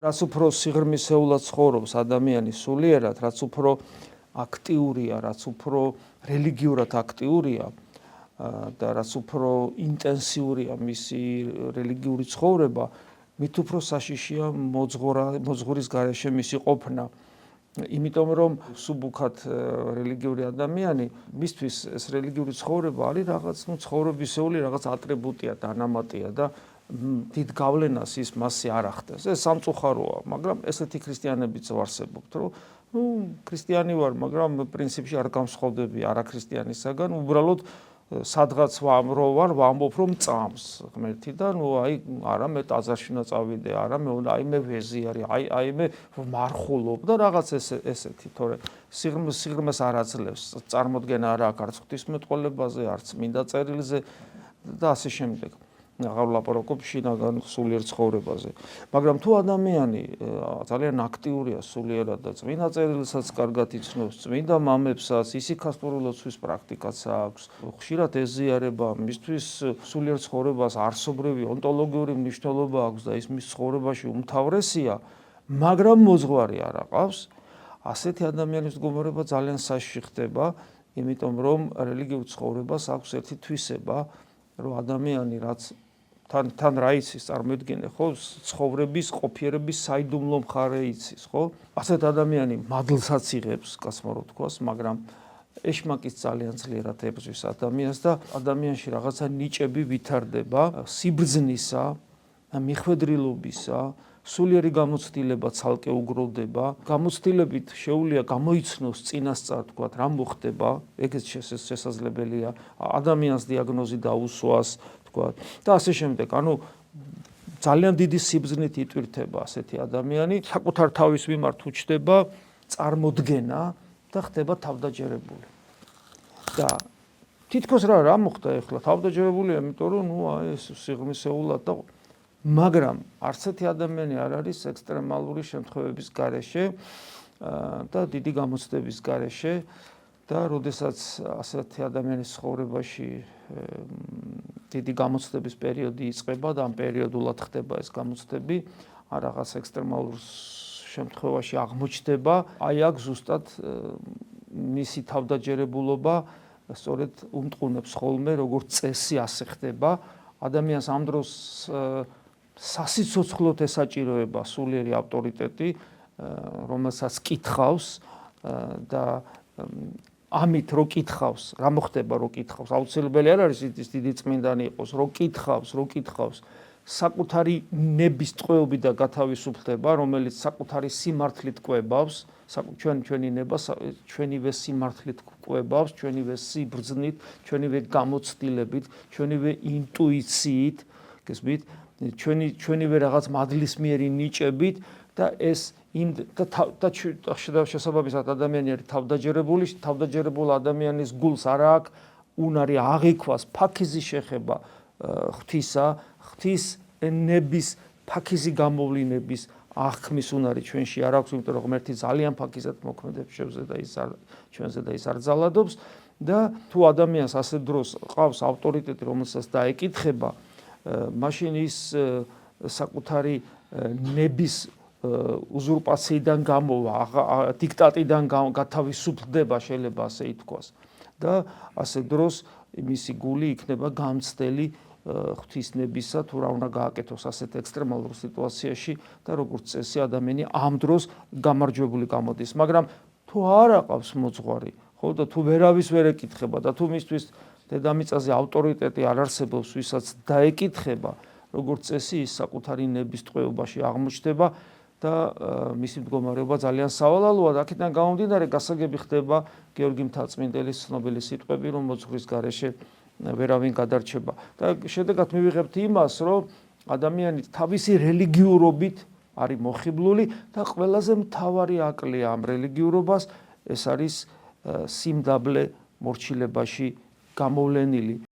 რაც უფრო სიღრმისეულად ცხოვრობს ადამიანი სულიერად, რაც უფრო აქტიურია, რაც უფრო რელიგიურად აქტიურია და რაც უფრო ინტენსიურია მისი რელიგიური ცხოვრება, მით უფრო საშიშია მოძღვრის გარეშე მისი ყოფნა. იმიტომ რომ სუბუქად რელიგიური ადამიანი, მისთვის ეს რელიგიური ცხოვრება არის რაღაც ცხოვრებისეული რაღაც ატრიბუტია, დანამატია და დიდ გავლენას ის მასზე არ ახდენს. ეს სამწუხაროა, მაგრამ ესეთი ქრისტიანებიც ვარსებობთ, რომ ქრისტიანი ვარ, მაგრამ პრინციპში არ გამსხვავდები არაქრისტიანისაგან, უბრალოდ სადღაც ვარ, ვამბობ რომ წამს ღმერთი და არა მე ტაძარში უნდა წავიდე, არა მე ვეზიარი, აი მე ვმარხულობ და რაღაც ესეთი, თორე სიღრმეს არ აძლევს, წარმოდგენა არ აქვს არც ღვთისმეტყველებაზე, არც წმინდა წერილზე და ასე შემდეგ. აღარ ვლაპარაკობ შინაგან სულიერ ცხოვრებაზე. მაგრამ თუ ადამიანი ძალიან აქტიურია სულიერად და წმინდა წერილსაც კარგად იცნობს, წმინდა მამებსაც, ისიქასპურულოცვის პრაქტიკაც აქვს, ხშირად ეზიარება, მისთვის სულიერ ცხოვრებას არსობრივი ონტოლოგიური მნიშვნელობა აქვს და ის მის ცხოვრებაში უმთავრესია, მაგრამ მოძღვარი არ აყავს, ასეთი ადამიანის მდგომარეობა ძალიან საშიში ხდება, იმიტომ რომ რელიგიურ ცხოვრებას აქვს ერთი თვისება, რომ ადამიანი რაც თან რა იცის, წარმოიდგინე ხო, ცხოვრების, ყოფიერების საიდუმლო მხარე იცის, ხო? ასეთ ადამიანი მადლსაც იღებს, კაცმა რო თქვას, მაგრამ ეშმაკის ძალიან ძლიერად ებრძვის ადამიანს და ადამიანში რაღაცა ნიჭები ვითარდება, სიბრძნისა, მიხვედრილობისა, სულიერი გამოცდილება ცალკე უგროვდება, გამოცდილებით შეუძლია გამოიცნოს წინასწარ, თქვათ, რა მოხდება, ეგეც შესაძლებელია, ადამიანს დიაგნოზი დაუსვას, და ასე შემდეგ, ძალიან დიდი სიბრძნით იტვირთება ასეთი ადამიანი, საკუთარ თავის მიმართ უჩნდება წარმოდგენა და ხდება თავდაჯერებული. და თითქოს რა მოხდა ეხლა, თავდაჯერებულია, იმიტომ რომ ეს სიღრმისეულად და მაგრამ არც ერთი ადამიანი არ არის ექსტრემალური შემთხვევების გარეშე და დიდი გამოცდების გარეშე და როდესაც ასეთი ადამიანის ცხოვრებაში დიდი გამოცდების პერიოდი იწყება და ამ პერიოდულად ხდება ეს გამოცდები, რაღაც ექსტრემალურ შემთხვევაში აღმოჩნდება, აი აქ ზუსტად მისი თავდაჯერებულობა სწორედ უმტყუნებს ხოლმე, როგორც წესი ასე ხდება, ადამიანს ამ დროს სასიცოცხლოდ ესაჭიროება სულიერი ავტორიტეტი, რომელსაც კითხავს და ამით რო კითხავს, რა მოხდება რო კითხავს, აუცილებელი არ არის ის დიდი წმინდანი იყოს, რო კითხავს, საკუთარი ნების ტყვეობი და გათავისუფლდება, რომელიც საკუთარი სიმართლით კვებავს, ჩვენი ნება ჩვენივე სიმართლით კვებავს, ჩვენივე სიბრძნით, ჩვენივე გამოცდილებით, ჩვენივე ინტუიციით, გესმით, ჩვენივე რაღაც მადლისმიერი ნიჭებით და ეს და შესაბამისად ადამიანი არის თავდაჯერებულ ადამიანის გულს არ აქვს უნარი აღიქვას ფაქიზი შეხება ღვთისა, ღვთის ნების ფაქიზი გამოვლინების აღქმის უნარი ჩვენში არ აქვს, იმიტომ რომ ღმერთი ძალიან ფაქიზად მოქმედებს ჩვენზე და ის არ ძალადობს და თუ ადამიანს ასე დროს ყავს ავტორიტეტი, რომელსაც დაეკითხება, მაშინ ის საკუთარი ნების უზურპაციიდან გამოვა, დიქტატიდან გათავისუფლდება, შეიძლება ასე ითქვას. და ასე დროს მისი გული იქნება გამცდელი ღვთისნებისა, თუ რა უნდა გააკეთოს ასეთ ექსტრემალურ სიტუაციაში და როგორც წესი ადამიანი ამ დროს გამარჯვებული გამოდის. მაგრამ თუ არ აყავს მოძღვარი, ხო და თუ ვერავის ვერ ეკითხება და თუ მისთვის დედამიწაზე ავტორიტეტი არ არსებობს, ვისაც დაეკითხება, როგორც წესი ის საკუთარი ნების ტყვეობაში აღმოჩნდება და მისი მდგომარეობა ძალიან სავალალოა და აქედან გამომდინარე გასაგები ხდება გიორგი მთაწმინდელის ცნობილი სიტყვები, რომ მოძღვრის გარეშე ვერავინ გადარჩება. და შედეგად მივიღებთ იმას, რომ ადამიანი თავისი რელიგიურობით არის მოხიბლული და ყველაზე მთავარი აკლია ამ რელიგიურობას, ეს არის სიმდაბლე მორჩილებაში გამოვლენილი.